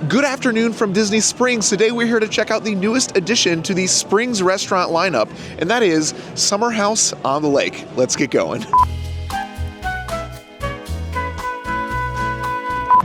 Good afternoon from Disney Springs. Today we're here to check out the newest addition to the Springs restaurant lineup, and that is Summer House on the Lake. Let's get going.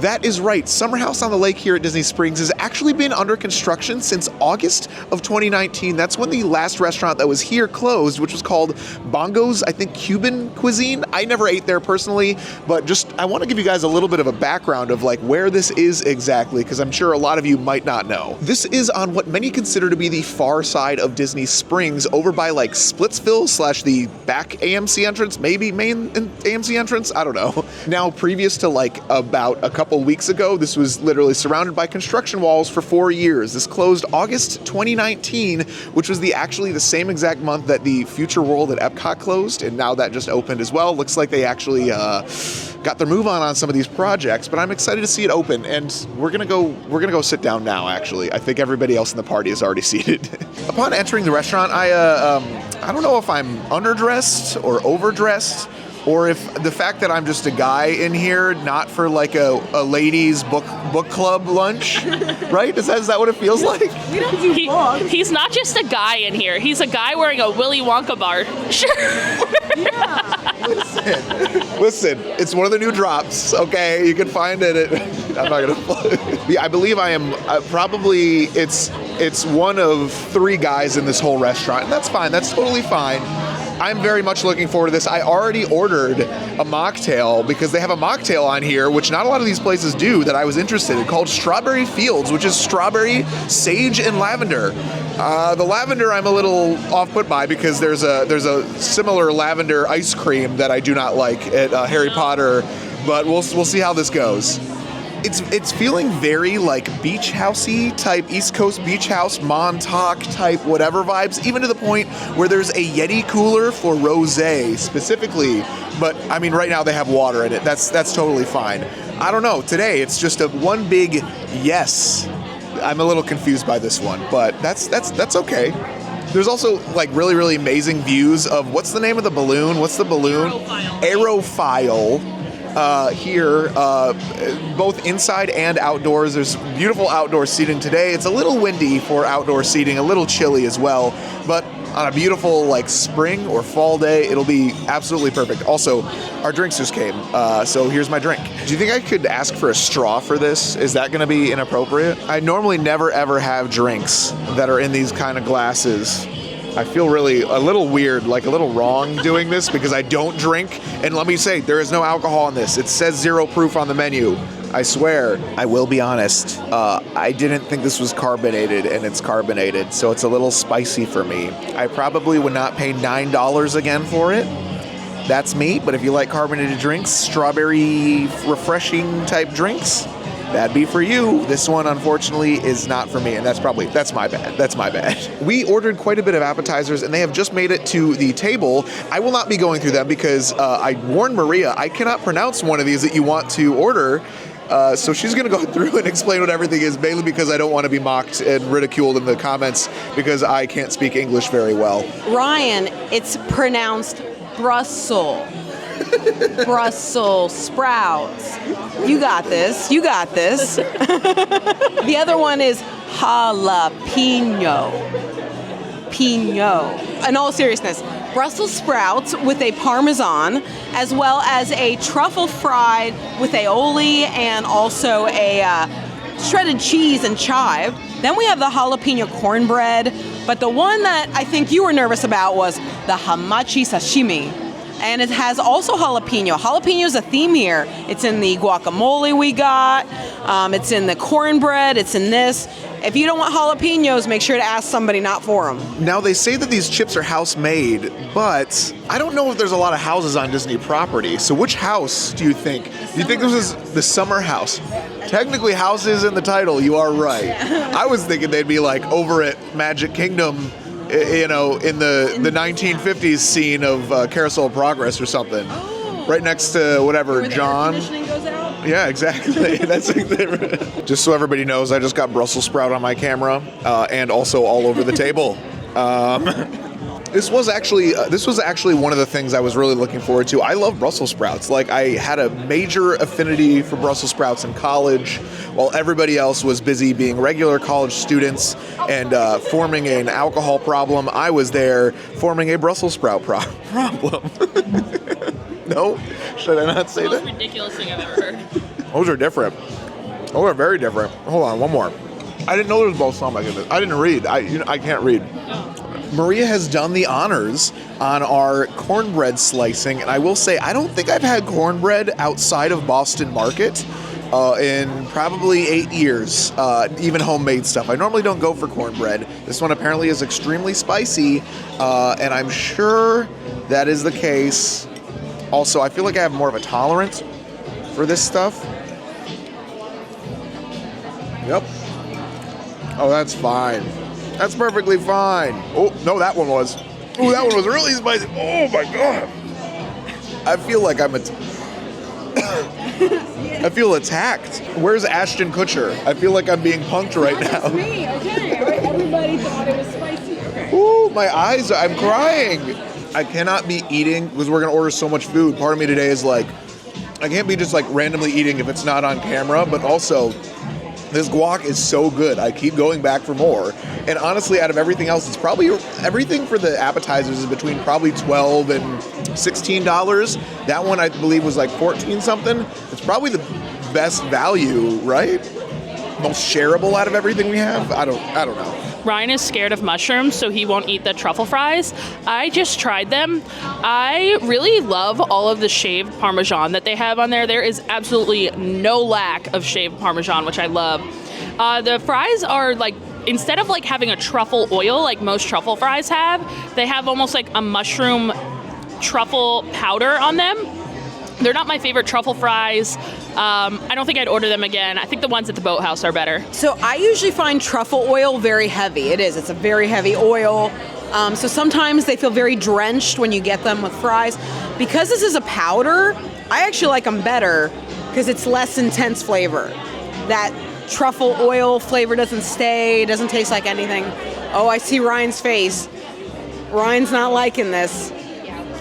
That is right. Summer House on the Lake here at Disney Springs has actually been under construction since August of 2019. That's when the last restaurant that was here closed, which was called Bongo's, I think, Cuban Cuisine. I never ate there personally, but just I want to give you guys a little bit of a background of like where this is exactly, because I'm sure a lot of you might not know. This is on what many consider to be the far side of Disney Springs, over by like Splitsville / the back AMC entrance, maybe main AMC entrance, I don't know. Now, previous to like about a couple weeks ago, this was literally surrounded by construction walls for 4 years. This closed August 2019, which was actually the same exact month that the Future World at Epcot closed, and now that just opened as well. Looks like they actually got their move on some of these projects, but I'm excited to see it open, and we're gonna go sit down now. Actually, I think everybody else in the party is already seated. Upon entering the restaurant, I don't know if I'm underdressed or overdressed, or if the fact that I'm just a guy in here, not for like a ladies book club lunch, right? Is that what it feels like? We don't do vlogs. He's not just a guy in here. He's a guy wearing a Willy Wonka bar shirt. Yeah. Listen, it's one of the new drops, okay? You can find it at, I'm not gonna, yeah, I believe I am probably, it's one of 3 guys in this whole restaurant, and that's fine, that's totally fine. I'm very much looking forward to this. I already ordered a mocktail because they have a mocktail on here, which not a lot of these places do, that I was interested in, called Strawberry Fields, which is strawberry, sage, and lavender. The lavender I'm a little off-put by because there's a similar lavender ice cream that I do not like at Harry Potter, but we'll see how this goes. It's feeling very like beach housey type, East Coast beach house, Montauk type whatever vibes, even to the point where there's a Yeti cooler for rosé specifically, but I mean right now they have water in it. That's totally fine. I don't know, today it's just a one big yes. I'm a little confused by this one, but that's okay. There's also like really, really amazing views of, what's the name of the balloon? What's the balloon? Aerophile. Here, both inside and outdoors. There's beautiful outdoor seating today. It's a little windy for outdoor seating, a little chilly as well, but on a beautiful like spring or fall day, it'll be absolutely perfect. Also, our drinks just came, so here's my drink. Do you think I could ask for a straw for this? Is that gonna be inappropriate? I normally never ever have drinks that are in these kind of glasses. I feel really a little weird, like a little wrong doing this because I don't drink. And let me say, there is no alcohol in this. It says 0 proof on the menu. I swear. I will be honest. I didn't think this was carbonated, and it's carbonated, so it's a little spicy for me. I probably would not pay $9 again for it. That's me, but if you like carbonated drinks, strawberry refreshing type drinks, that'd be for you. This one, unfortunately, is not for me, and that's my bad. We ordered quite a bit of appetizers, and they have just made it to the table. I will not be going through them because I warned Maria, I cannot pronounce one of these that you want to order, so she's going to go through and explain what everything is, mainly because I don't want to be mocked and ridiculed in the comments because I can't speak English very well. Ryan, it's pronounced Brussels. Brussels sprouts. You got this. The other one is jalapeno. In all seriousness, Brussels sprouts with a Parmesan, as well as a truffle fried with aioli and also a shredded cheese and chive. Then we have the jalapeno cornbread, but the one that I think you were nervous about was the hamachi sashimi. And it has also jalapeno. Jalapeno is a theme here. It's in the guacamole we got. It's in the cornbread. It's in this. If you don't want jalapenos, make sure to ask somebody not for them. Now, they say that these chips are house-made, but I don't know if there's a lot of houses on Disney property. So which house do you think? Do you think this is the summer house? Technically, house is in the title. You are right. I was thinking they'd be like over at Magic Kingdom, you know, in the 1950s scene of Carousel of Progress or something. Oh. Right next to whatever, where John. The air conditioning goes out? Yeah, exactly. That's just so everybody knows, I just got Brussels sprout on my camera and also all over the table. This was actually one of the things I was really looking forward to. I love Brussels sprouts. Like, I had a major affinity for Brussels sprouts in college, while everybody else was busy being regular college students and forming an alcohol problem. I was there forming a Brussels sprout problem. No? Should I not say that? That's the most ridiculous thing I've ever heard. Those are different. Those are very different. Hold on, one more. I didn't know there was balsamic in this. I didn't read. I can't read. Oh. Maria has done the honors on our cornbread slicing, and I will say I don't think I've had cornbread outside of Boston Market in probably 8 years, even homemade stuff. I normally don't go for cornbread. This one apparently is extremely spicy, and I'm sure that is the case. Also, I feel like I have more of a tolerance for this stuff. Yep. Oh, that's fine. That's perfectly fine. Oh, no, that one was. Oh, that one was really spicy. Oh, my God. I feel like I feel attacked. Where's Ashton Kutcher? I feel like I'm being punked right now. Me, okay. Everybody thought it was spicy. Okay. Ooh, my eyes, I'm crying. I cannot be eating because we're going to order so much food. Part of me today is like, I can't be just like randomly eating if it's not on camera, but also this guac is so good. I keep going back for more. And honestly, out of everything else, it's probably everything for the appetizers is between probably $12 and $16. That one I believe was like 14 something. It's probably the best value, right? Most shareable out of everything we have. I don't know. Ryan is scared of mushrooms, so he won't eat the truffle fries. I just tried them. I really love all of the shaved Parmesan that they have on there. There is absolutely no lack of shaved Parmesan, which I love. The fries are like, instead of like having a truffle oil like most truffle fries have, they have almost like a mushroom truffle powder on them. They're not my favorite truffle fries. I don't think I'd order them again. I think the ones at the Boathouse are better. So I usually find truffle oil very heavy. It is. It's a very heavy oil. So sometimes they feel very drenched when you get them with fries. Because this is a powder, I actually like them better because it's less intense flavor. That truffle oil flavor doesn't stay, doesn't taste like anything. Oh, I see Ryan's face. Ryan's not liking this.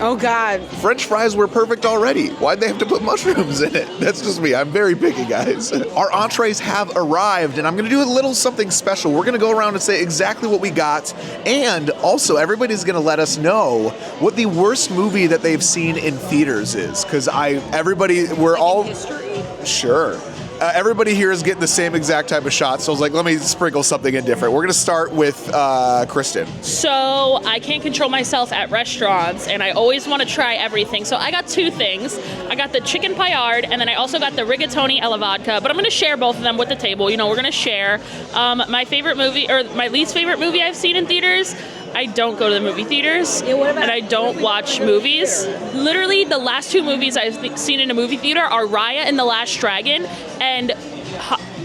Oh, God. French fries were perfect already. Why'd they have to put mushrooms in it? That's just me. I'm very picky, guys. Our entrees have arrived, and I'm going to do a little something special. We're going to go around and say exactly what we got, and also everybody's going to let us know what the worst movie that they've seen in theaters is, because we're all... History? Sure. Everybody here is getting the same exact type of shot, so I was like, let me sprinkle something in different. We're going to start with Kristen. So I can't control myself at restaurants, and I always want to try everything. So I got two things. I got the chicken paillard, and then I also got the rigatoni alla vodka, but I'm going to share both of them with the table. You know, we're going to share. My favorite movie, or my least favorite movie I've seen in theaters, I don't go to the movie theaters, and I don't watch movies. Literally, the last two movies I've seen in a movie theater are Raya and the Last Dragon and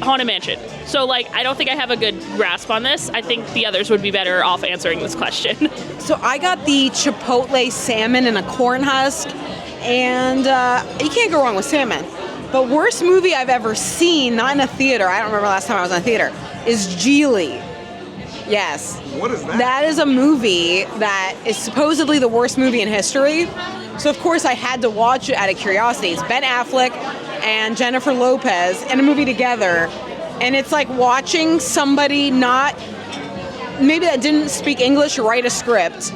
Haunted Mansion. So, like, I don't think I have a good grasp on this. I think the others would be better off answering this question. So I got the chipotle salmon in a corn husk, and you can't go wrong with salmon. But worst movie I've ever seen, not in a theater, I don't remember last time I was in a theater, is Geely. Yes. What is that? That is a movie that is supposedly the worst movie in history. So, of course, I had to watch it out of curiosity. It's Ben Affleck and Jennifer Lopez in a movie together. And it's like watching somebody maybe that didn't speak English write a script,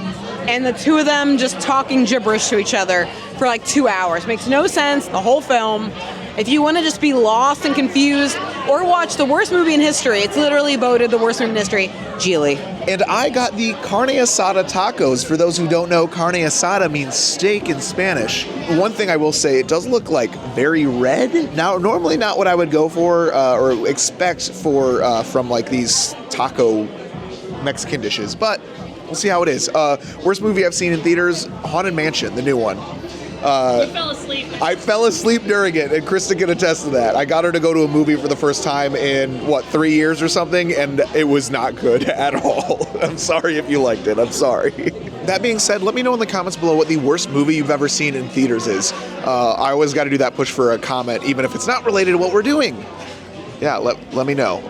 and the two of them just talking gibberish to each other for like 2 hours. Makes no sense, the whole film. If you want to just be lost and confused or watch the worst movie in history, it's literally voted the worst movie in history, Geely. And I got the carne asada tacos. For those who don't know, carne asada means steak in Spanish. One thing I will say, it does look like very red. Now, normally not what I would go for or expect from like these taco Mexican dishes, but we'll see how it is. Worst movie I've seen in theaters, Haunted Mansion, the new one. You fell asleep. I fell asleep during it, and Krista can attest to that. I got her to go to a movie for the first time in, 3 years or something, and it was not good at all. I'm sorry if you liked it. I'm sorry. That being said, let me know in the comments below what the worst movie you've ever seen in theaters is. I always got to do that push for a comment, even if it's not related to what we're doing. Yeah, let me know.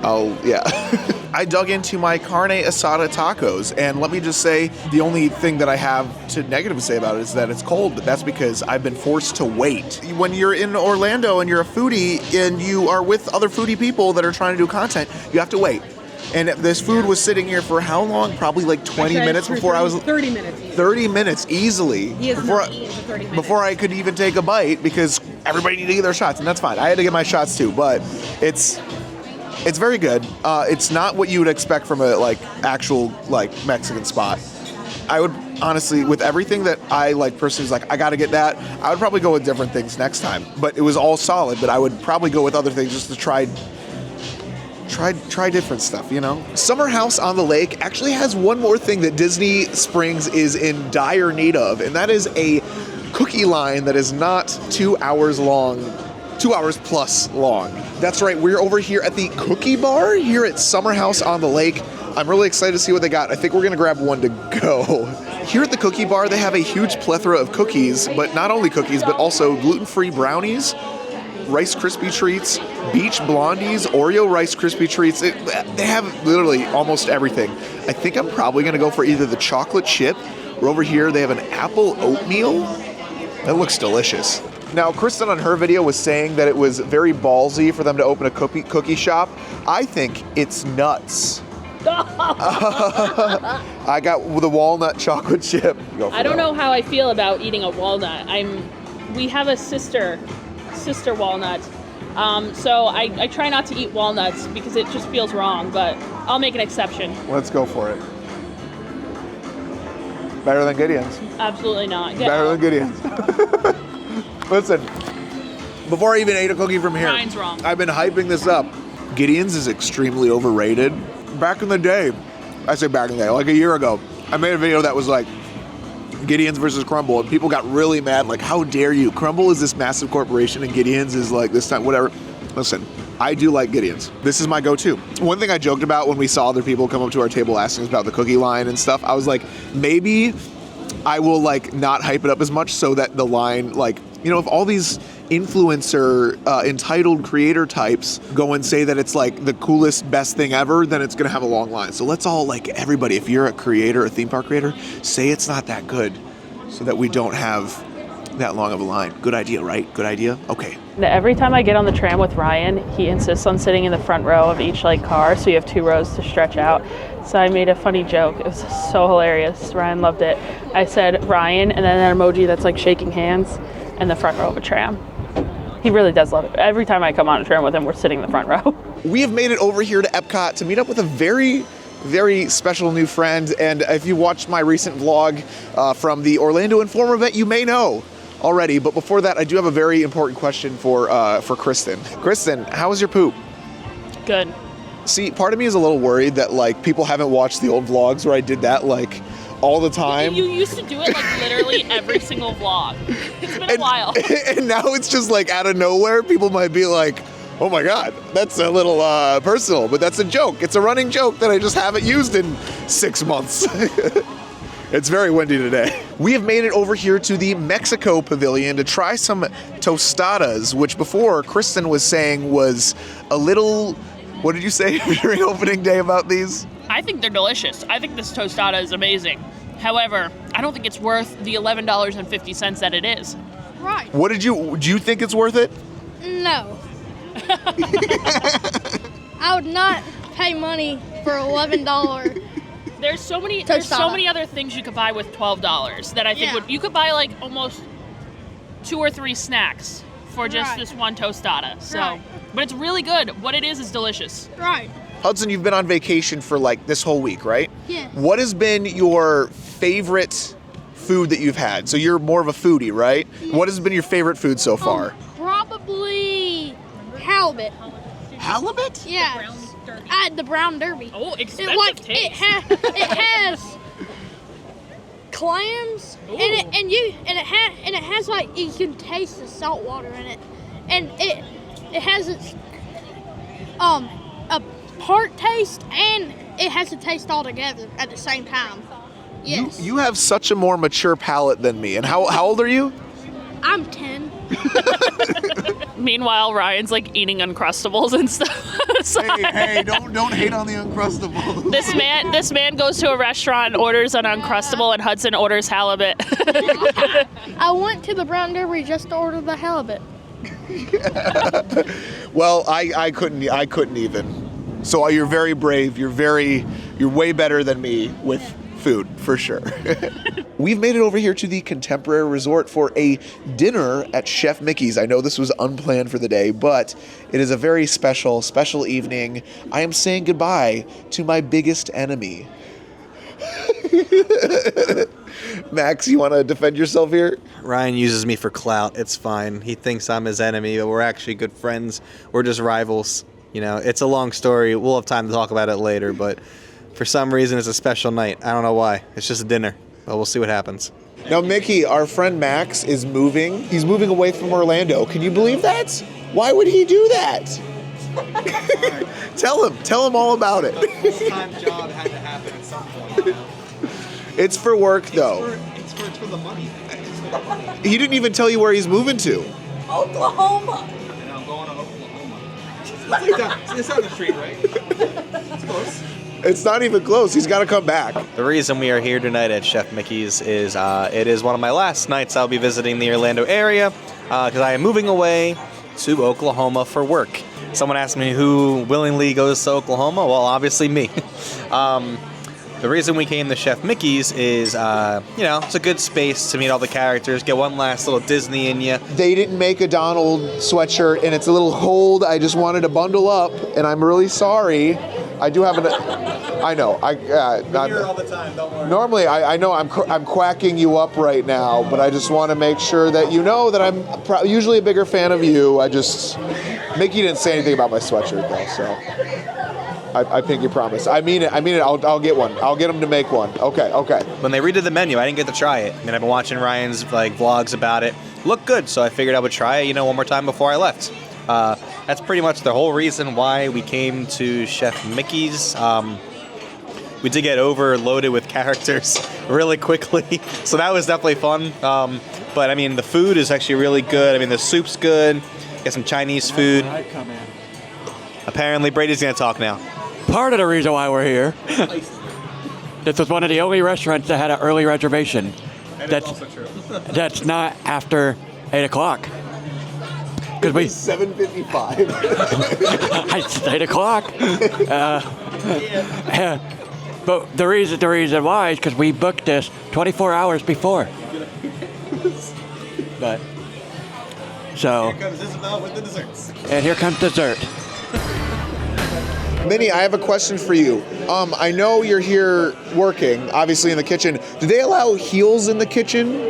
I dug into my carne asada tacos, and let me just say, the only thing that I have to negatively say about it is that it's cold, but that's because I've been forced to wait. When you're in Orlando and you're a foodie and you are with other foodie people that are trying to do content, you have to wait. And this food was sitting here for how long? Probably like 20 minutes before I was... 30 minutes. Easily. 30 minutes easily. He has not eaten for 30 minutes. Before I could even take a bite, because everybody needed to get their shots, and that's fine. I had to get my shots too, but it's very good. It's not what you would expect from a actual Mexican spot. I would honestly, with everything that I personally was I gotta get that, I would probably go with different things next time. But it was all solid, but I would probably go with other things just to try different stuff, Summer House on the Lake actually has one more thing that Disney Springs is in dire need of, and that is a cookie line that is not 2 hours long, 2 hours plus long. That's right, we're over here at the Cookie Bar here at Summer House on the Lake. I'm really excited to see what they got. I think we're gonna grab one to go. Here at the Cookie Bar, they have a huge plethora of cookies, but not only cookies, but also gluten-free brownies, Rice Krispie treats, beach blondies, Oreo Rice Krispie treats. They have literally almost everything. I think I'm probably going to go for either the chocolate chip, or over here they have an apple oatmeal. That looks delicious. Now, Kristen on her video was saying that it was very ballsy for them to open a cookie shop. I think it's nuts. I got the walnut chocolate chip. I don't know how I feel about eating a walnut. We have a sister walnut. So I try not to eat walnuts because it just feels wrong, but I'll make an exception. Let's go for it. Better than Gideon's. Absolutely not. Better than Gideon's. Listen, before I even ate a cookie from here, Brian's wrong. I've been hyping this up. Gideon's is extremely overrated. Back in the day, I say back in the day, like a year ago, I made a video that was Gideon's versus Crumble, and people got really mad, how dare you? Crumble is this massive corporation, and Gideon's is this time, whatever. Listen, I do like Gideon's. This is my go-to. One thing I joked about when we saw other people come up to our table asking us about the cookie line and stuff, I was maybe I will not hype it up as much so that the line, if all these influencer, entitled creator types go and say that it's the coolest, best thing ever, then it's gonna have a long line. So let's all everybody, if you're a creator, a theme park creator, say it's not that good so that we don't have that long of a line. Good idea, right? Good idea? Okay. Every time I get on the tram with Ryan, he insists on sitting in the front row of each car, so you have 2 rows to stretch out. So I made a funny joke. It was so hilarious. Ryan loved it. I said Ryan, and then an emoji that's shaking hands, in the front row of a tram. He really does love it. Every time I come on a tram with him, we're sitting in the front row. We have made it over here to Epcot to meet up with a very, very special new friend. And if you watched my recent vlog from the Orlando Informer event, you may know already. But before that, I do have a very important question for Kristen. Kristen, how was your poop? Good. See, part of me is a little worried that people haven't watched the old vlogs where I did that all the time. You used to do it literally every single vlog. It's been a while. And now it's just out of nowhere. People might be oh my God, that's a little personal, but that's a joke. It's a running joke that I just haven't used in 6 months. It's very windy today. We have made it over here to the Mexico Pavilion to try some tostadas, which before Kristen was saying was a little, what did you say during opening day about these? I think they're delicious. I think this tostada is amazing. However, I don't think it's worth the $11.50 that it is. Right. Do you think it's worth it? No. I would not pay money for $11. There's so many other things you could buy with $12 that I think you could buy almost 2 or 3 snacks for just this one tostada. So, but it's really good. What it is delicious. Right. Hudson, you've been on vacation for this whole week, right? Yeah. What has been your favorite food that you've had? So you're more of a foodie, right? Yeah. What has been your favorite food so far? Probably halibut. Halibut? Yeah. I had the brown derby. Oh, expensive taste. It has clams in it, and it has you can taste the salt water in it, and it has its a part taste and it has to taste all together at the same time. Yes. You have such a more mature palate than me. And how old are you? I'm 10. Meanwhile, Ryan's eating Uncrustables and stuff. Hey, don't hate on the Uncrustables. This man goes to a restaurant and orders an Uncrustable, and Hudson orders halibut. I went to the Brown Derby just to order the halibut. Well, I couldn't even. So you're very brave. You're way better than me with food, for sure. We've made it over here to the Contemporary Resort for a dinner at Chef Mickey's. I know this was unplanned for the day, but it is a very special evening. I am saying goodbye to my biggest enemy. Max, you want to defend yourself here? Ryan uses me for clout. It's fine. He thinks I'm his enemy, but we're actually good friends. We're just rivals. You know, it's a long story. We'll have time to talk about it later, but for some reason it's a special night. I don't know why. It's just a dinner, but we'll see what happens. Now, Mickey, our friend Max is moving. He's moving away from Orlando. Can you believe that? Why would he do that? Tell him all about it. Full-time job had to happen at some point. You know? It's for work, though. It's for the money. It's for the money. He didn't even tell you where he's moving to. Oklahoma. And I'm going to Oklahoma. It's down the street, right? It's close. It's not even close. He's got to come back. The reason we are here tonight at Chef Mickey's is it is one of my last nights I'll be visiting the Orlando area because I am moving away to Oklahoma for work. Someone asked me who willingly goes to Oklahoma. Well, obviously me. The reason we came to Chef Mickey's is, it's a good space to meet all the characters, get one last little Disney in you. They didn't make a Donald sweatshirt, and it's a little cold. I just wanted to bundle up, and I'm really sorry. I do have I know. I'm here all the time, don't worry. Normally, I know I'm quacking you up right now, but I just want to make sure that you know that I'm usually a bigger fan of you. Mickey didn't say anything about my sweatshirt, though, so I pinky promise. I mean it. I'll get one. I'll get him to make one. Okay. When they redid the menu, I didn't get to try it. I mean, I've been watching Ryan's vlogs about it. Looked good, so I figured I would try it, one more time before I left. That's pretty much the whole reason why we came to Chef Mickey's. We did get overloaded with characters really quickly, so that was definitely fun. But I mean, the food is actually really good. I mean, the soup's good. Get some Chinese food. Apparently, Brady's gonna talk now. Part of the reason why we're here. This was one of the only restaurants that had an early reservation. That's also true. That's not after 8 o'clock. Because we 7:55. It's 8 o'clock. But the reason why is because we booked this 24 hours before. But so. Here comes Isabel with the desserts. And here comes dessert. Minnie, I have a question for you. I know you're here working, obviously in the kitchen. Do they allow heels in the kitchen?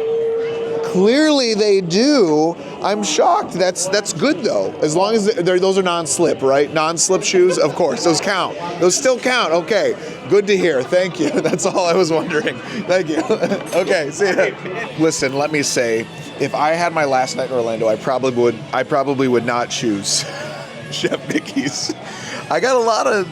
Clearly they do. I'm shocked. That's good though. As long as those are non-slip, right? Non-slip shoes, of course. Those count. Those still count. Okay. Good to hear. Thank you. That's all I was wondering. Thank you. Okay. See ya. Listen, let me say, if I had my last night in Orlando, I probably would not choose Chef Mickey's. I got a lot of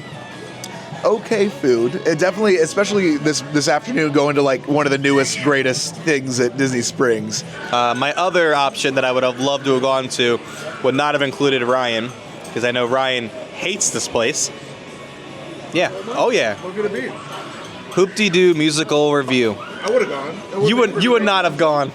okay food. It definitely, especially this afternoon, going to one of the newest, greatest things at Disney Springs. My other option that I would have loved to have gone to would not have included Ryan, because I know Ryan hates this place. Yeah. Oh yeah. What could it be? Hoop-de-doo musical review. I would have gone. You would not have gone.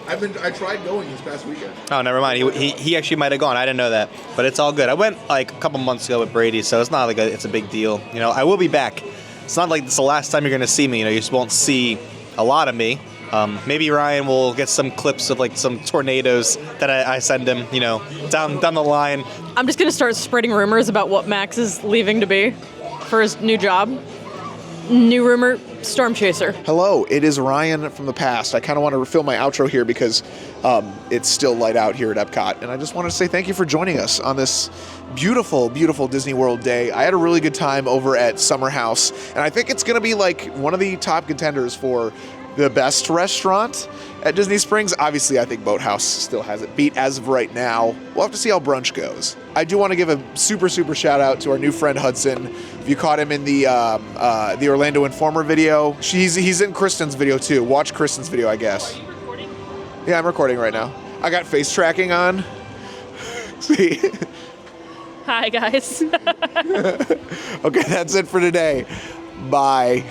I tried going this past weekend. Oh, never mind. He actually might have gone. I didn't know that, but it's all good. I went a couple months ago with Brady, so it's not it's a big deal. I will be back. It's not like it's the last time you're going to see me. You just won't see a lot of me. Maybe Ryan will get some clips of some tornadoes that I send him. Down the line. I'm just going to start spreading rumors about what Max is leaving to be for his new job. New rumor, storm chaser. Hello, it is Ryan from the past. I kind of want to fill my outro here because it's still light out here at Epcot. And I just want to say thank you for joining us on this beautiful, beautiful Disney World day. I had a really good time over at Summer House. And I think it's going to be one of the top contenders for the best restaurant at Disney Springs. Obviously, I think Boathouse still has it beat as of right now. We'll have to see how brunch goes. I do want to give a super, super shout out to our new friend Hudson. If you caught him in the Orlando Informer video, he's in Kristen's video too. Watch Kristen's video, I guess. Are you recording? Yeah, I'm recording right now. I got face tracking on. See? Hi, guys. Okay, that's it for today. Bye.